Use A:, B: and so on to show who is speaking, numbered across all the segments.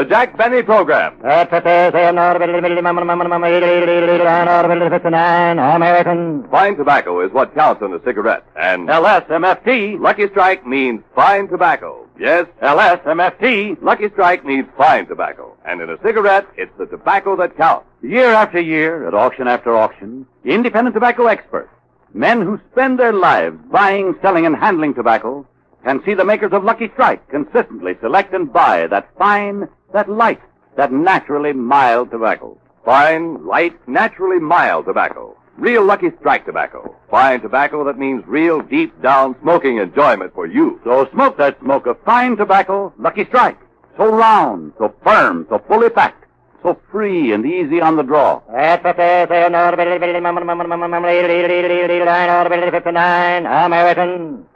A: The Jack Benny Program.
B: American.
A: Fine tobacco is what counts in a cigarette. And
B: LSMFT.
A: Lucky Strike means fine tobacco. Yes,
B: LSMFT.
A: Lucky Strike means fine tobacco. And in a cigarette, it's the tobacco that counts.
B: Year after year, at auction after auction, independent tobacco experts, men who spend their lives buying, selling, and handling tobacco, can see the makers of Lucky Strike consistently select and buy that fine, that light, that naturally mild tobacco.
A: Fine, light, naturally mild tobacco. Real Lucky Strike tobacco. Fine tobacco that means real deep down smoking enjoyment for you.
B: So smoke that smoke of fine tobacco, Lucky Strike. So round, so firm, so fully packed, so free and easy on the draw.
C: American.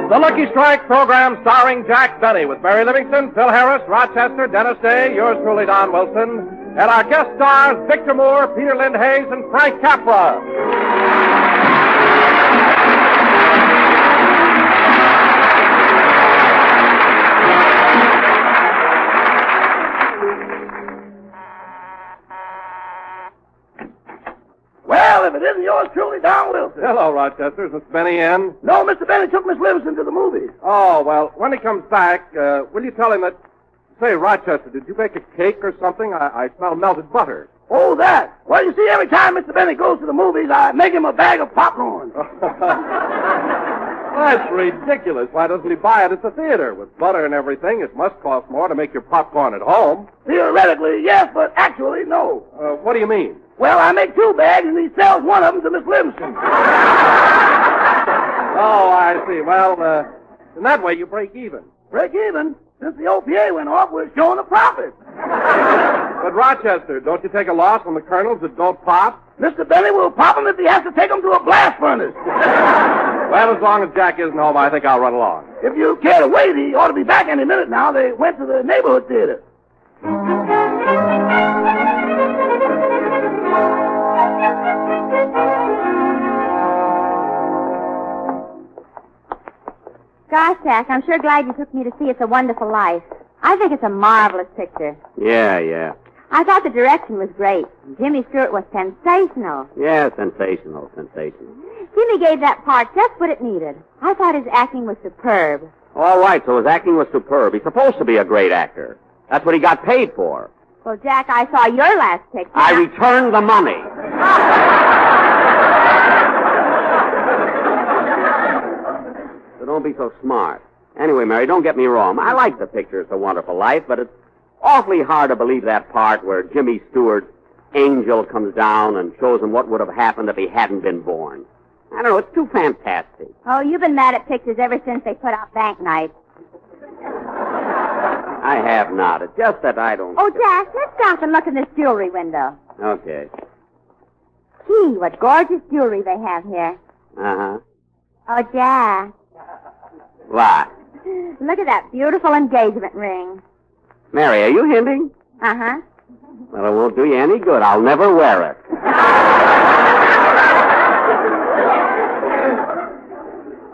D: The Lucky Strike program starring Jack Benny with Mary Livingston, Phil Harris, Rochester, Dennis Day, yours truly, Don Wilson, and our guest stars, Victor Moore, Peter Lind Hayes, and Frank Capra.
E: Well, if it isn't yours truly, Don Wilson.
D: Hello, Rochester. Is Mr. Benny in?
E: No, Mr. Benny took Miss Livingston to the movies.
D: Oh, well, when he comes back, will you tell him that... Say, Rochester, did you bake a cake or something? I smell melted butter.
E: Oh, that. Well, you see, every time Mr. Benny goes to the movies, I make him a bag of popcorn.
D: That's ridiculous. Why doesn't he buy it at the theater? With butter and everything, it must cost more to make your popcorn at home.
E: Theoretically, yes, but actually, no.
D: What do you mean?
E: Well, I make 2 bags, and he sells one of them to Miss Livingston.
D: Oh, I see. Well, in that way, you break even.
E: Break even? Since the OPA went off, we're showing a profit.
D: But, Rochester, don't you take a loss on the kernels that don't pop?
E: Mr. Benny will pop them if he has to take them to a blast furnace.
D: Well, as long as Jack isn't home, I think I'll run along.
E: If you care to wait, he ought to be back any minute now. They went to the neighborhood theater.
F: Gosh, Jack, I'm sure glad you took me to see It's a Wonderful Life. I think it's a marvelous picture.
B: Yeah.
F: I thought the direction was great. Jimmy Stewart was sensational.
B: Yeah, sensational.
F: Jimmy gave that part just what it needed. I thought his acting was superb.
B: All right, so his acting was superb. He's supposed to be a great actor. That's what he got paid for.
F: Well, Jack, I saw your last picture.
B: I returned the money. So don't be so smart. Anyway, Mary, don't get me wrong. I like the picture It's a Wonderful Life, but it's awfully hard to believe that part where Jimmy Stewart's angel comes down and shows him what would have happened if he hadn't been born. I don't know, it's too fantastic.
F: Oh, you've been mad at pictures ever since they put out Bank Night.
B: I have not. It's just that I don't...
F: Oh, Jack, let's stop and look in this jewelry window.
B: Okay.
F: Gee, what gorgeous jewelry they have here.
B: Uh-huh.
F: Oh, Jack,
B: What?
F: look at that beautiful engagement ring.
B: Mary, are you hinting?
F: Uh-huh.
B: Well, it won't do you any good. I'll never wear it.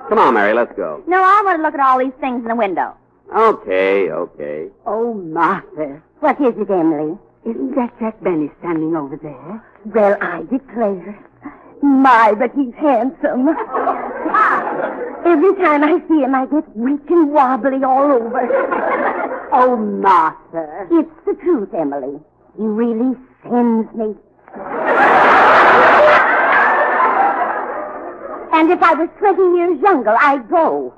B: Come on, Mary, let's go.
F: No, I want to look at all these things in the window.
B: Okay.
G: Oh, Martha.
F: What is it, Emily?
G: Isn't that Jack Benny standing over there? Well, I declare. My, but he's handsome. Every time I see him, I get weak and wobbly all over. Oh, Martha. It's the truth, Emily. He really sends me. And if I was 20 years younger, I'd go.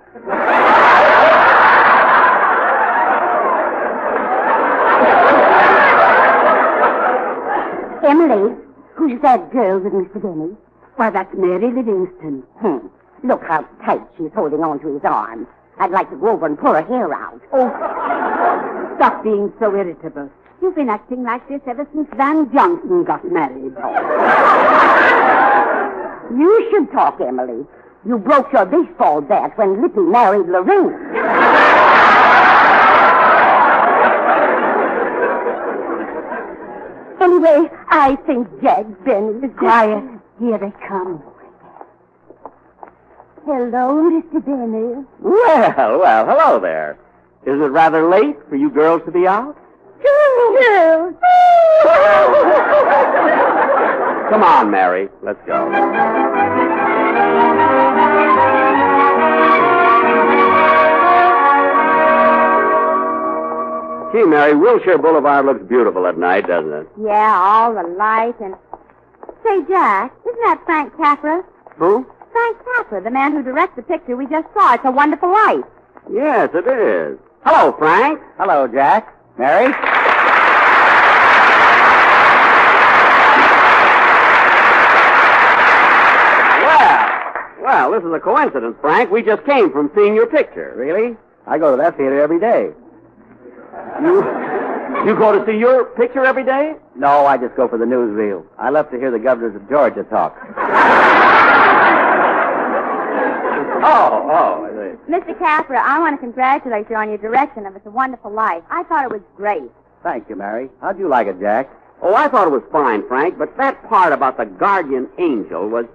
G: Emily, who's that girl with Mr. Benny? Why, that's Mary Livingston. Look how tight she's holding on to his arm. I'd like to go over and pull her hair out. Oh, stop being so irritable. You've been acting like this ever since Van Johnson got married. You should talk, Emily. You broke your baseball bat when Lippy married Lorraine. Anyway, I think Jack Benny is... Quiet. Here they come. Hello, Mr. Benny.
B: Well, hello there. Is it rather late for you girls to be out?
G: Girls.
B: Come on, Mary. Let's go. Gee, Mary, Wilshire Boulevard looks beautiful at night, doesn't it?
F: Yeah, all the light and... Say, Jack, isn't that Frank Capra?
B: Who?
F: Frank Capra, the man who directs the picture we just saw. It's a Wonderful Life.
B: Yes, it is. Hello, Frank.
C: Hello, Jack. Mary?
B: Well, this is a coincidence, Frank. We just came from seeing your picture.
C: Really? I go to that theater every day.
B: You go to see your picture every day?
C: No, I just go for the newsreel. I love to hear the governors of Georgia talk.
B: Oh, I see.
F: Mr. Capra, I want to congratulate you on your direction of It's a Wonderful Life. I thought it was great.
C: Thank you, Mary. How'd you like it, Jack?
B: Oh, I thought it was fine, Frank, but that part about the guardian angel was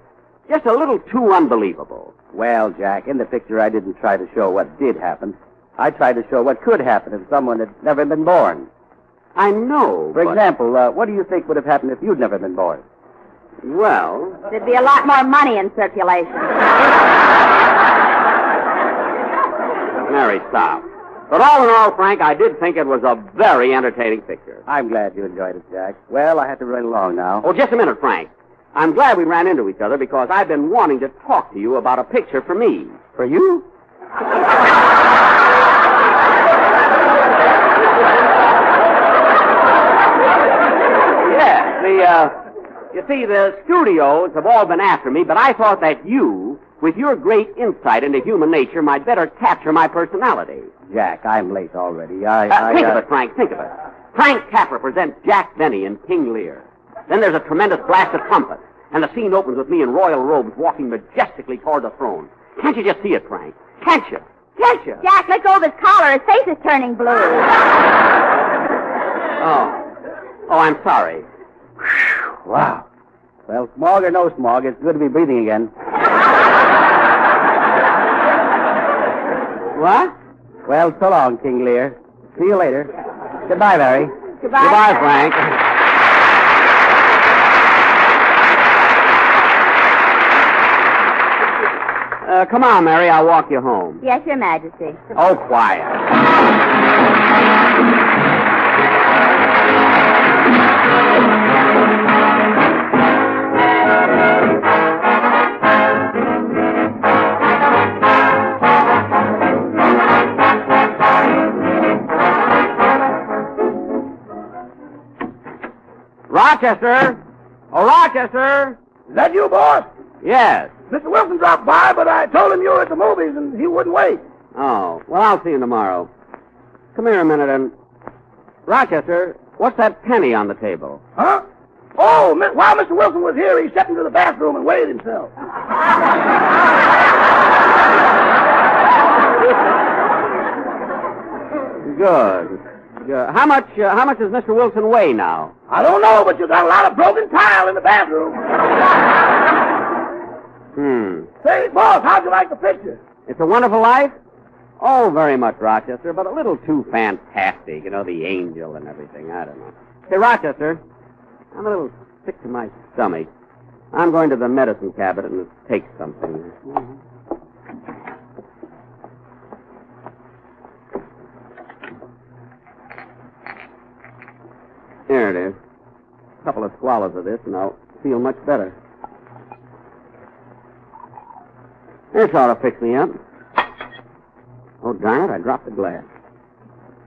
B: just a little too unbelievable.
C: Well, Jack, in the picture I didn't try to show what did happen. I tried to show what could happen if someone had never been born.
B: I know,
C: For
B: but...
C: example, what do you think would have happened if you'd never been born?
B: Well...
F: There'd be a lot more money in circulation.
B: Mary, stop. But all in all, Frank, I did think it was a very entertaining picture.
C: I'm glad you enjoyed it, Jack. Well, I have to run along now.
B: Oh, just a minute, Frank. I'm glad we ran into each other because I've been wanting to talk to you about a picture for me.
C: For you?
B: Yes, you see, the studios have all been after me, but I thought that you, with your great insight into human nature, might better capture my personality.
C: Jack, I'm late already.
B: Think of it, Frank, think of it. Frank Capra presents Jack Benny in King Lear. Then there's a tremendous blast of trumpet, and the scene opens with me in royal robes walking majestically toward the throne. Can't you just see it, Frank? Can't you? Can't you?
F: Jack, let go of his collar. His face is turning blue.
B: Oh, I'm sorry.
C: Wow. Well, smog or no smog, it's good to be breathing again.
B: What?
C: Well, so long, King Lear. See you later. Goodbye, Mary.
F: Goodbye.
B: Goodbye, Frank. Come on, Mary, I'll walk you home.
F: Yes, Your Majesty.
B: Oh, quiet. Rochester! Oh, Rochester!
E: Is that you, boss?
B: Yes.
E: Mr. Wilson dropped by, but I told him you were at the movies and he wouldn't wait.
B: Oh, well, I'll see you tomorrow. Come here a minute and... Rochester, what's that penny on the table?
E: Huh? Oh, while Mr. Wilson was here, he stepped into the bathroom and weighed himself.
B: Good. How much does Mr. Wilson weigh now?
E: I don't know, but you got a lot of broken tile in the bathroom. Say, boss, how'd you like the picture?
B: It's a Wonderful Life? Oh, very much, Rochester, but a little too fantastic. You know, the angel and everything. I don't know. Say, Rochester, I'm a little sick to my stomach. I'm going to the medicine cabinet and take something. Here it is. A couple of swallows of this, and I'll feel much better. This ought to fix me up. Oh, darn it, I dropped the glass.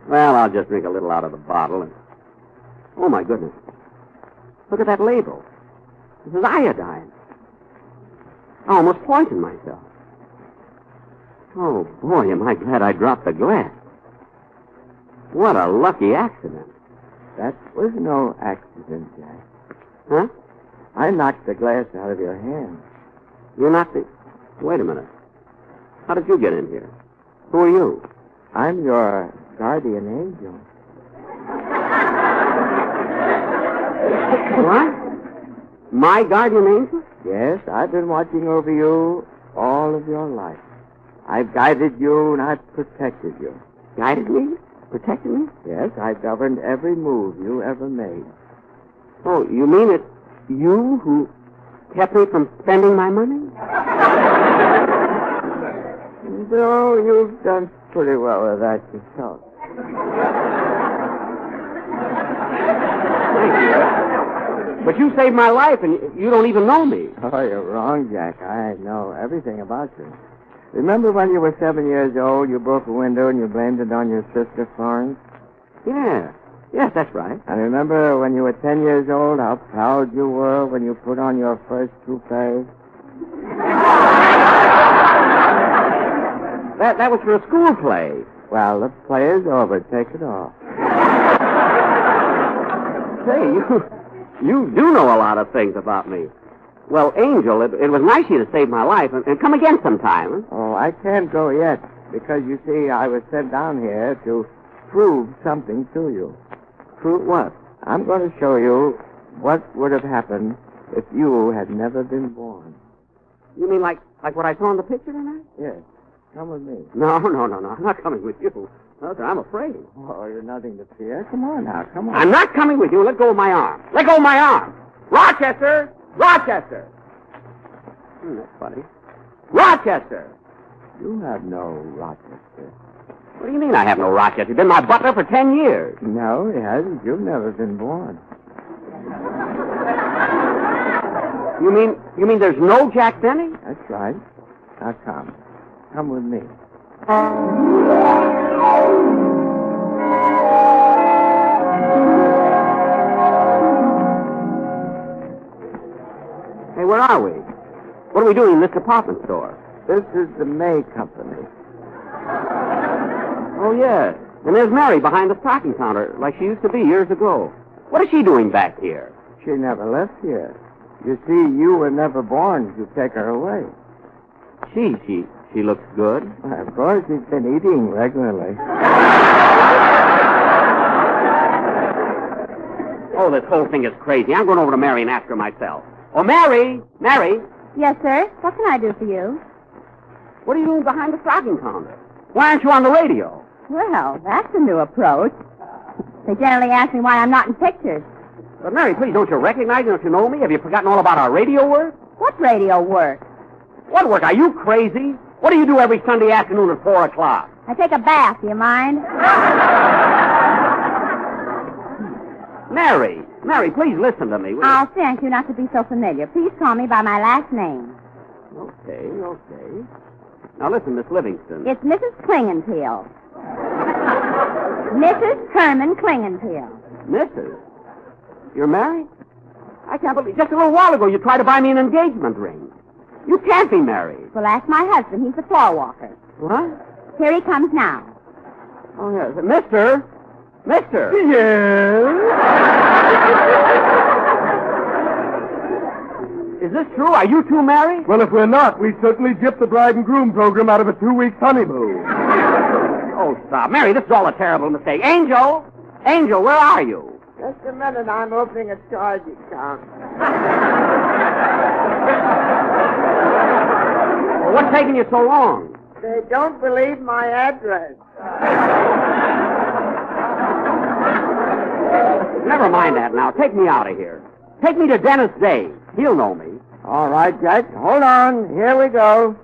B: Well, I'll just drink a little out of the bottle. And... Oh, my goodness. Look at that label. This is iodine. I almost poisoned myself. Oh, boy, am I glad I dropped the glass. What a lucky accident.
C: That was no accident, Jack.
B: Huh?
C: I knocked the glass out of your hand.
B: You're not the... Wait a minute. How did you get in here? Who are you?
C: I'm your guardian angel.
B: What? My guardian angel?
C: Yes, I've been watching over you all all of your life. I've guided you and I've protected you.
B: Guided me? Protected me?
C: Yes, I've governed every move you ever made.
B: Oh, you mean it's you who kept me from spending my money?
C: No, you've done pretty well with that yourself.
B: Thank you. But you saved my life, and you don't even know me.
C: Oh, you're wrong, Jack. I know everything about you. Remember when you were 7 years old, you broke a window and you blamed it on your sister, Florence?
B: Yeah. Yes, that's right.
C: And remember when you were 10 years old, how proud you were when you put on your first toupee?
B: That was for a school play.
C: Well, the play is over. Take it off.
B: Say, you do know a lot of things about me. Well, Angel, it was nice of you to save my life, and come again sometime. Huh?
C: Oh, I can't go yet, because you see, I was sent down here to prove something to you.
B: Prove what?
C: I'm going to show you what would have happened if you had never been born.
B: You mean like what I saw in the picture tonight?
C: Yes. Come with me.
B: No. I'm not coming with you. No, sir, I'm afraid.
C: Oh, you're nothing to fear. Come on now, come on.
B: I'm not coming with you. Let go of my arm. Let go of my arm. Rochester! Rochester! That's funny. Rochester!
C: You have no Rochester.
B: What do you mean I have no Rochester? You've been my butler for 10 years.
C: No, he hasn't. You've never been born.
B: You mean there's no Jack Benny?
C: That's right. Now come. Come with me.
B: Hey, where are we? What are we doing in this department store?
C: This is the May Company.
B: Oh, yes. And there's Mary behind the stocking counter, like she used to be years ago. What is she doing back here?
C: She never left here. You see, you were never born to take her away.
B: She looks good.
C: Well, of course, she's been eating regularly.
B: Oh, this whole thing is crazy. I'm going over to Mary and ask her myself. Oh, Mary! Mary!
F: Yes, sir. What can I do for you?
B: What are you doing behind the stocking counter? Why aren't you on the radio?
F: Well, that's a new approach. They generally ask me why I'm not in pictures.
B: But, Mary, please, don't you recognize me? Don't you know me? Have you forgotten all about our radio work?
F: What radio work?
B: What work? Are you crazy? What do you do every Sunday afternoon at 4 o'clock?
F: I take a bath. Do you mind?
B: Mary, please listen to me.
F: I'll thank you not to be so familiar. Please call me by my last name.
B: Okay. Now, listen, Miss Livingston.
F: It's Mrs. Klingenpeel. Mrs. Herman Klingenpeel.
B: Mrs.? You're married? I can't believe... Just a little while ago, you tried to buy me an engagement ring. You can't be married.
F: Well, ask my husband. He's the floor walker.
B: What?
F: Here he comes now.
B: Oh, yes. Mister? Mister?
E: Yes?
B: Is this true? Are you two married?
E: Well, if we're not, we certainly gypped the bride and groom program out of a 2-week honeymoon.
B: Oh, stop. Mary, this is all a terrible mistake. Angel, where are you?
C: Just a minute. I'm opening a charge account.
B: Well, what's taking you so long?
C: They don't believe my address.
B: Never mind that now. Take me out of here. Take me to Dennis Day. He'll know me.
C: All right, Jack. Hold on. Here we go.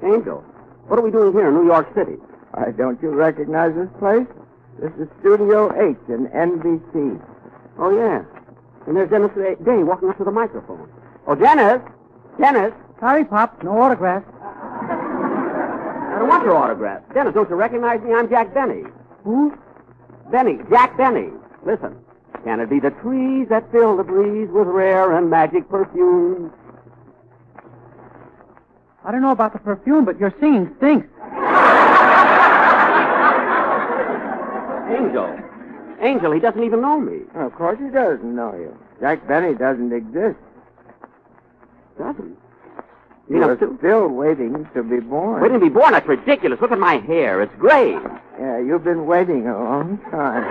B: Angel, what are we doing here in New York City?
C: Why, don't you recognize this place? This is Studio H in NBC.
B: Oh, yeah. And there's Dennis Day walking up to the microphone. Oh, Dennis!
C: Sorry, Pop. No autograph.
B: I don't want your autograph. Dennis, don't you recognize me? I'm Jack Benny.
C: Who?
B: Benny, Jack Benny. Listen. Can it be the trees that fill the breeze with rare and magic perfumes?
C: I don't know about the perfume, but your singing stinks.
B: Angel, he doesn't even know me.
C: Well, of course he doesn't know you. Jack Benny doesn't exist.
B: Doesn't?
C: You're still waiting to be born.
B: Waiting to be born? That's ridiculous. Look at my hair. It's gray.
C: Yeah, you've been waiting a long time.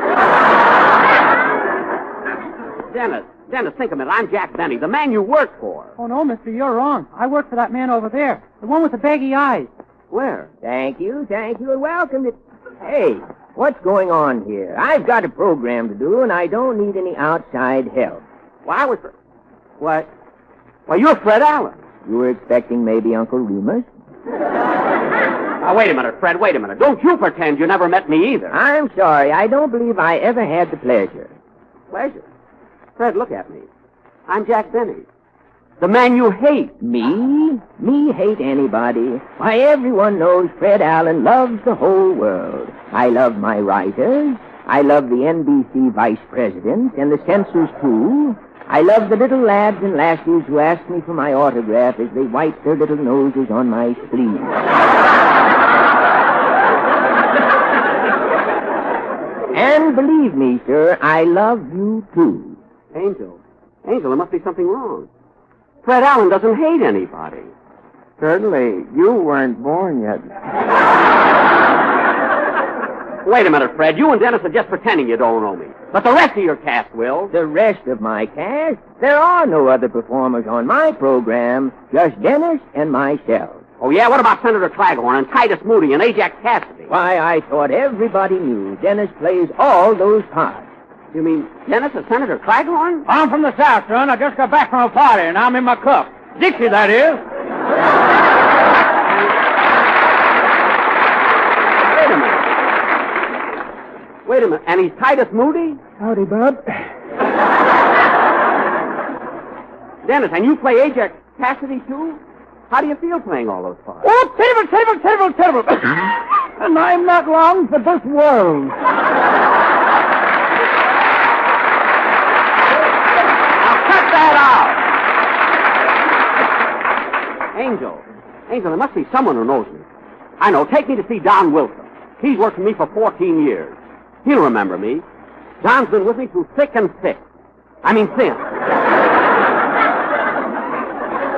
B: Dennis, think a minute. I'm Jack Benny, the man you work for.
H: Oh, no, mister, you're wrong. I work for that man over there, the one with the baggy eyes.
B: Where?
I: Thank you, and welcome to... Hey, what's going on here? I've got a program to do, and I don't need any outside help.
B: Well, What? Well, you're Fred Allen.
I: You were expecting maybe Uncle Remus?
B: Now, wait a minute, Fred, wait a minute. Don't you pretend you never met me either.
I: I'm sorry. I don't believe I ever had the pleasure.
B: Pleasure? Fred, look at me. I'm Jack Benny. The man you hate.
I: Me? Me hate anybody. Why, everyone knows Fred Allen loves the whole world. I love my writers. I love the NBC vice president and the censors, too. I love the little lads and lassies who ask me for my autograph as they wipe their little noses on my sleeve. And believe me, sir, I love you, too.
B: Angel, there must be something wrong. Fred Allen doesn't hate anybody.
C: Certainly, you weren't born yet.
B: Wait a minute, Fred. You and Dennis are just pretending you don't know me. But the rest of your cast will.
I: The rest of my cast? There are no other performers on my program, just Dennis and myself.
B: Oh, yeah? What about Senator Claghorn and Titus Moody and Ajax Cassidy?
I: Why, I thought everybody knew Dennis plays all those parts.
B: You mean Dennis is Senator Claghorn?
H: I'm from the South, son. I just got back from a party, and I'm in my cup. Dixie, that is.
B: Wait a minute. And he's Titus Moody?
H: Howdy, Bob.
B: Dennis, and you play Ajax Cassidy, too? How do you feel playing all those parts?
H: Oh, terrible. And I'm not long for this world.
B: Angel, there must be someone who knows me. I know. Take me to see Don Wilson. He's worked for me for 14 years. He'll remember me. Don's been with me through thick and thin.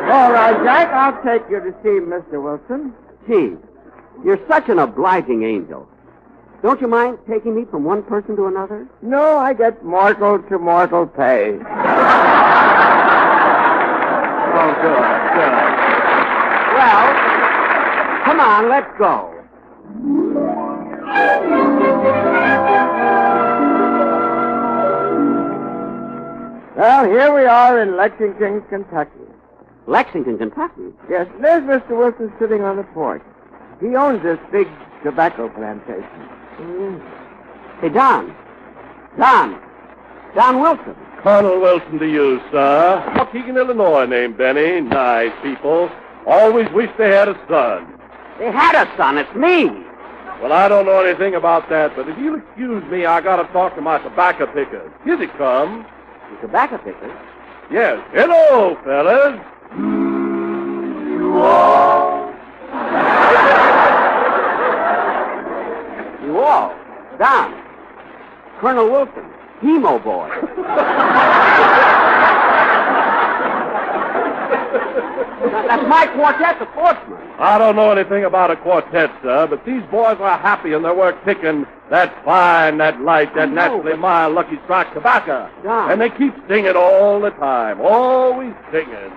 C: All right, Jack, I'll take you to see Mr. Wilson.
B: Gee, you're such an obliging angel. Don't you mind taking me from one person to another?
C: No, I get mortal to mortal pay.
B: Oh, good. Well, come on, let's go.
C: Well, here we are in Lexington, Kentucky.
B: Lexington, Kentucky?
C: Yes, there's Mr. Wilson sitting on the porch. He owns this big tobacco plantation.
B: Hey, Don Wilson.
D: Colonel Wilson to you, sir. Waukegan, Illinois, named Benny. Nice people. Always wish they had a son.
B: They had a son. It's me.
D: Well, I don't know anything about that, but if you'll excuse me, I gotta talk to my tobacco pickers. Here they come.
B: The tobacco pickers?
D: Yes. Hello, fellas.
B: You all. Don. Colonel Wilson. Hemo boy. That's my quartet, the Sportsmen.
D: I don't know anything about a quartet, sir, but these boys are happy in their work picking that fine, that light, that naturally mild Lucky Strike tobacco.
B: Don.
D: And they keep singing all the time, always singing.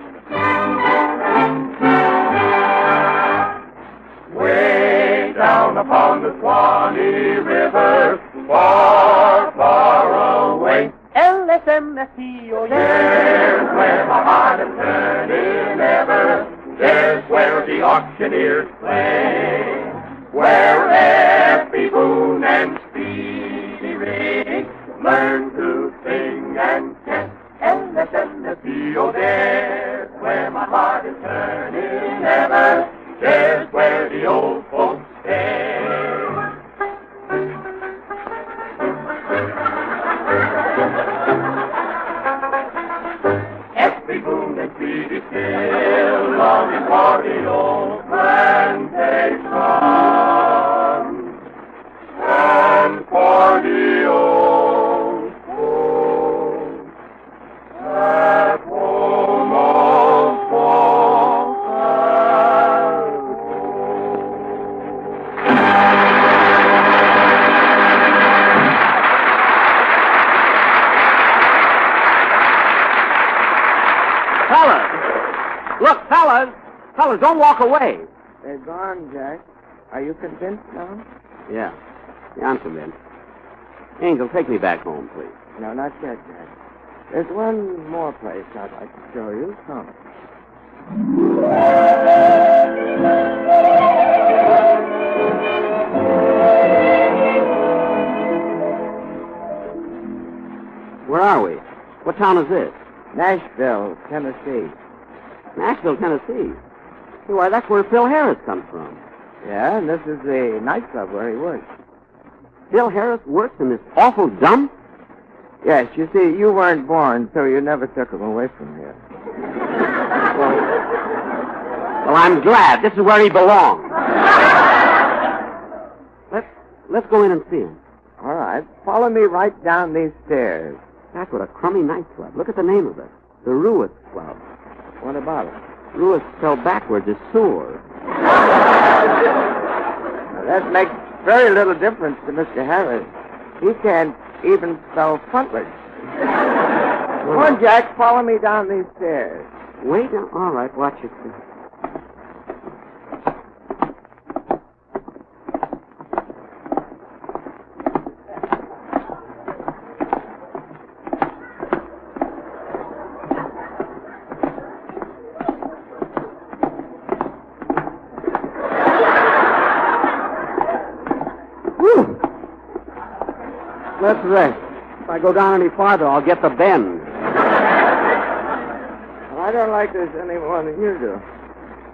D: Way down upon the Swanee River, far, far away.
H: LSMFTO,
D: There's where my heart is turning ever. There's where the auctioneers play. Where Effie Boone and Speedy Riggs learn to sing and chant. LSMFTO, there's where my heart is turning ever. There's where the old folks stay. Effie Boone and Speedy still longing for the old plantation and for the old folks at home, old folks
B: fellas. Look, fellas. Fellas, don't walk away.
C: They're gone, Jack. Are you convinced now?
B: Yeah, I'm convinced. Angel, take me back home, please.
C: No, not yet, Jack. There's one more place I'd like to show you. Come.
B: Where are we? What town is this?
C: Nashville, Tennessee.
B: Nashville, Tennessee. Hey, why, that's where Phil Harris comes from.
C: Yeah, and this is the nightclub where he works.
B: Phil Harris works in this awful dump?
C: Yes, you see, you weren't born, so you never took him away from here.
B: Well, I'm glad. This is where he belongs. Let's go in and see him.
C: All right. Follow me right down these stairs.
B: That's what a crummy nightclub. Look at the name of it. The Ruiz Club.
C: What about it?
B: Ruiz spelled backwards is sore.
C: That makes very little difference to Mr. Harris. He can't even spell frontwards. Come on, Jack. Follow me down these stairs.
B: Wait now. All right, watch yourself. Let's rest. If I go down any farther, I'll get the bend.
C: Well, I don't like this any more than you do.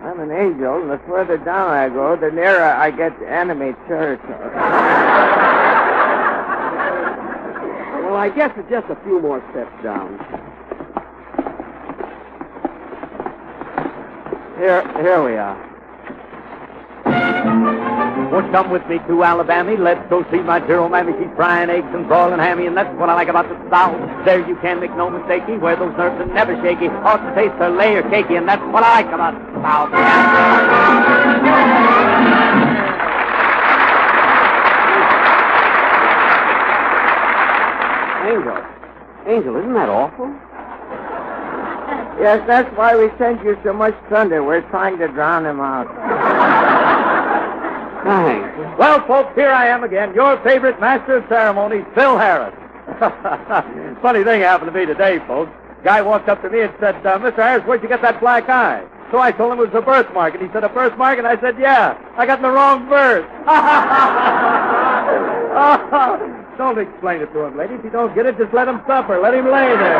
C: I'm an angel, and the further down I go, the nearer I get to enemy territory.
B: Well, I guess it's just a few more steps down. Here we are.
H: Won't you come with me to Alabama? Let's go see my dear old mammy. She's frying eggs and broiling hammy, and that's what I like about the South. There you can make no mistakey, where those nerves are never shaky. Ought to taste a layer cakey, and that's what I like about the South.
B: Angel, isn't that awful?
C: Yes, that's why we sent you so much thunder. We're trying to drown him out.
B: Thanks.
H: Well, folks, here I am again, your favorite master of ceremonies, Phil Harris. Funny thing happened to me today, folks. Guy walked up to me and said, Mr. Harris, where'd you get that black eye? So I told him it was a birthmark, and he said, a birthmark? And I said, yeah, I got in the wrong birth. Don't explain it to him, lady. If you don't get it, just let him suffer. Let him lay there.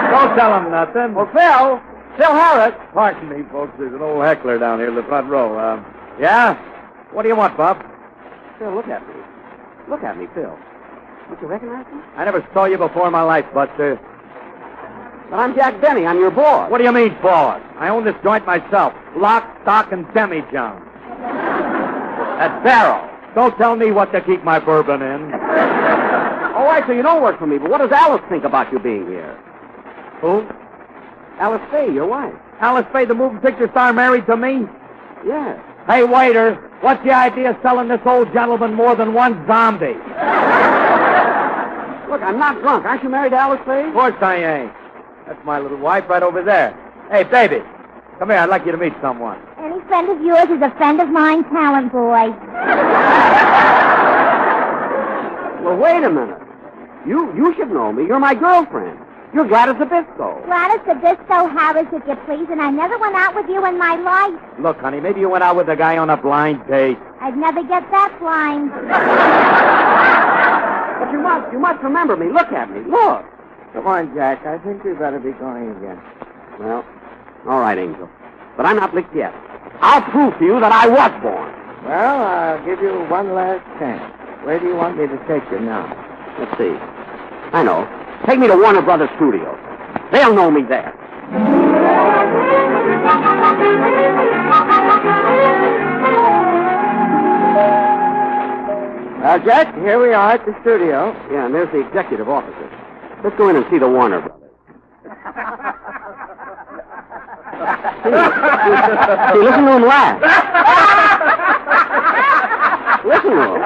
H: Don't tell him nothing.
B: Well, Phil Harris.
H: Pardon me, folks. There's an old heckler down here in the front row. Yeah? What do you want, Bob?
B: Phil, look at me. Look at me, Phil. Don't you recognize me?
H: I never saw you before in my life, Buster.
B: But I'm Jack Benny. I'm your boss.
H: What do you mean, boss? I own this joint myself. Lock, stock, and demi-john.
B: That's Barrow.
H: Don't tell me what to keep my bourbon in.
B: All right, so you don't work for me, but what does Alice think about you being here?
H: Who?
B: Alice Faye, your wife.
H: Alice Faye, the moving picture star, married to me?
B: Yes.
H: Hey, waiter, what's the idea of selling this old gentleman more than one zombie?
B: Look, I'm not drunk. Aren't you married to Alice Faye?
H: Of course I ain't. That's my little wife right over there. Hey, baby, come here. I'd like you to meet someone.
F: Any friend of yours is a friend of mine, talent boy.
B: Well, wait a minute. You should know me. You're my girlfriend. You're Gladys Zabisco.
F: Gladys Zabisco Harris, if you please, and I never went out with you in my life.
H: Look, honey, maybe you went out with a guy on a blind date.
F: I'd never get that blind.
B: But you must remember me. Look at me. Look.
C: Come on, Jack. I think we better be going again.
B: Well, all right, Angel. But I'm not licked yet. I'll prove to you that I was born.
C: Well, I'll give you one last chance. Where do you want me to take you now?
B: Let's see. I know. Take me to Warner Brothers Studios. They'll know me there.
C: Jack, here we are at the studio.
B: Yeah, and there's the executive officer. Let's go in and see the Warner Brothers. See, listen to him laugh. Listen to him.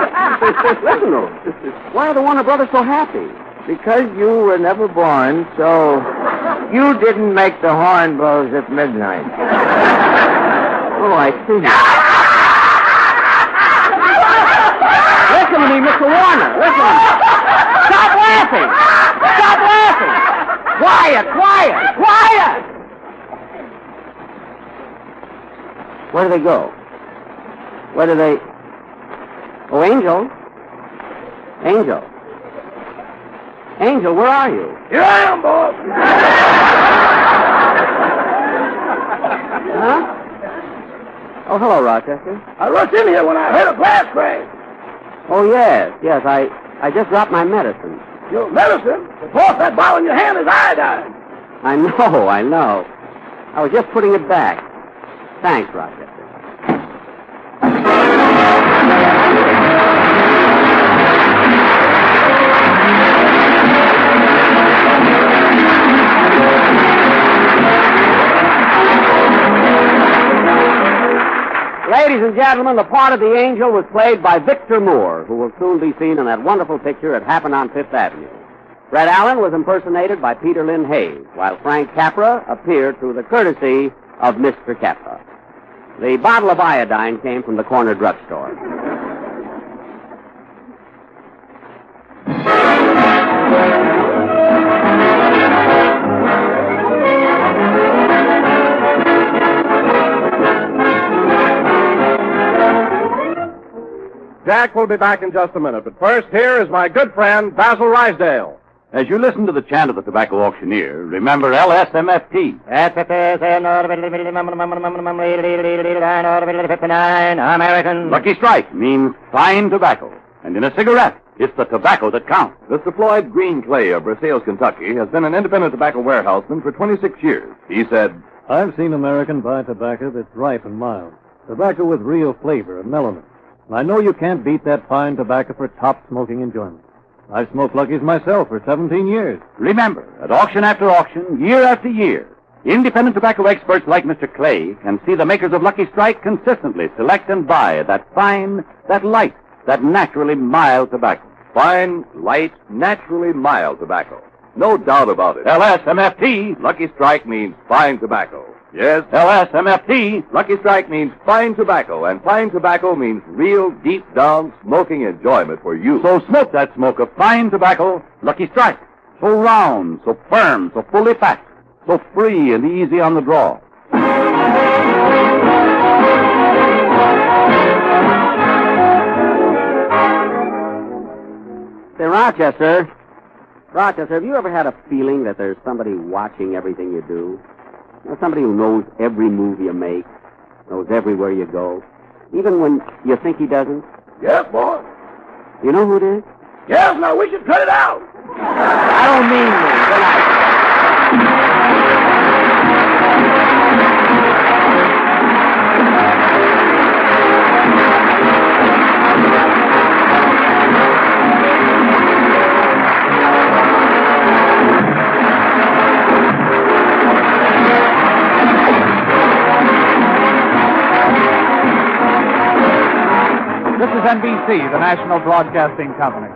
B: Listen to him. Why are the Warner Brothers so happy?
C: Because you were never born, so You didn't make the horn blows at midnight.
B: Oh, I see. Listen to me, Mr. Warner. Listen to me. Stop laughing. Stop laughing. Quiet, quiet, quiet. Where do they go? Where do they... Oh, Angel. Angel. Angel, where are you?
E: Here I am, boss.
B: Huh? Oh, hello, Rochester.
E: I rushed in here when I heard a glass crash.
B: Oh, yes. I just dropped my medicine.
E: Your medicine? The boss, that bottle in your hand is iodine.
B: I know. I was just putting it back. Thanks, Rochester. Ladies and gentlemen, the part of the angel was played by Victor Moore, who will soon be seen in that wonderful picture It Happened on Fifth Avenue. Fred Allen was impersonated by Peter Lynn Hayes, while Frank Capra appeared through the courtesy of Mr. Capra. The bottle of iodine came from the corner drugstore.
D: Jack will be back in just a minute, but first, here is my good friend, Basil Rysdale.
A: As you listen to the chant of the tobacco auctioneer, remember LSMFT.
I: American.
A: Lucky Strike means fine tobacco. And in a cigarette, it's the tobacco that counts. Mr. Floyd Green Clay of Versailles, Kentucky, has been an independent tobacco warehouseman for 26 years. He said,
H: I've seen American buy tobacco that's ripe and mild. Tobacco with real flavor and mellowness. And I know you can't beat that fine tobacco for top smoking enjoyment. I've smoked Lucky's myself for 17 years.
A: remember, at auction after auction, year after year, independent tobacco experts like Mr. Clay can see the makers of Lucky Strike consistently select and buy that fine, that light, that naturally mild tobacco. Fine, light, naturally mild tobacco. No doubt about it. LSMFT. Lucky Strike means fine tobacco. Yes, LSMFT. Lucky Strike means fine tobacco, and fine tobacco means real, deep-down smoking enjoyment for you. So smoke that smoke of fine tobacco, Lucky Strike. So round, so firm, so fully packed, so free and easy on the draw.
B: Say, Rochester, have you ever had a feeling that there's somebody watching everything you do? You know, somebody who knows every move you make, knows everywhere you go, even when you think he doesn't?
E: Yes, boss.
B: You know who it is?
E: Yes, now we should cut it out.
B: I don't mean me. Good night.
J: This is NBC, the national broadcasting company.